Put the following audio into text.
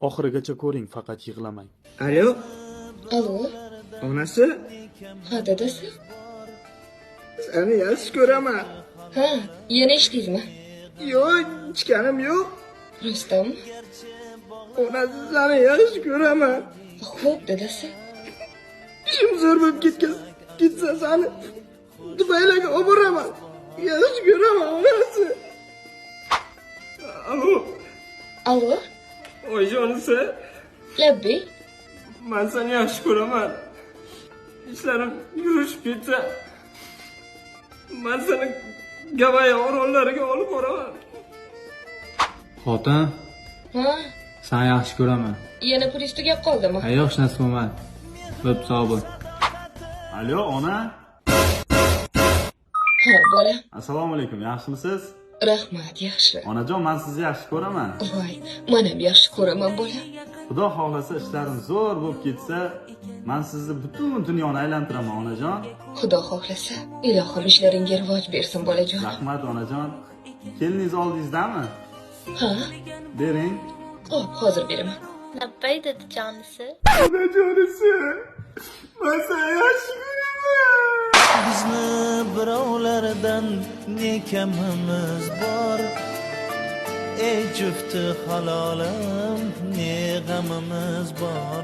Oxirigacha ko'ring, faqat yig'lamang. Alo, Alo, onasi, ha dadasi? seni yaxshi ko'raman. Ha, yana ichdingizmi? Yo'q, ichganim yo'q. Rostdanmi? Onasi, seni yaxshi ko'raman. Xo'p, dadasi. Ishim zo'r bo'lib ketsa seni Dubaylarga olib boraman. Yaxshi ko'raman, onasi. Alo, Alo, oyijonisi, Labbay. men seni yaxshi ko'raman. İşlerim yurishib ketsa, men seni Gavayi orollariga olib boraman. Xotin, Ha, seni yaxshi ko'raman. yana pul tugab qoldimi? Ha, yo'q, hech narsa bo'lmadi. Bo'p, sog' bo'l. Alo, ona. Ha, bola. Assalomu alaykum, yaxshimisiz? Rahmat, yaxshi. Onajon, men sizni yaxshi ko'raman. Voy, men ham yaxshi ko'raman, bola. Xudo xohlasa ishlarim zo'r bo'lib ketsa, men sizni butun dunyoni aylantiraman, onajon. Xudo xohlasa, ilohim ishlaringga rivoj bersin, bolajon. Rahmat, onajon. Keliningiz oldingizdami? Ha, Bering. hop, hozir beraman. Labbay dedi jonisi. Onajonisi, men seni yaxshi ko'raman. Bizni birovlardan ne kamimiz bor, ey jufti halolim, ne g'amimiz bor.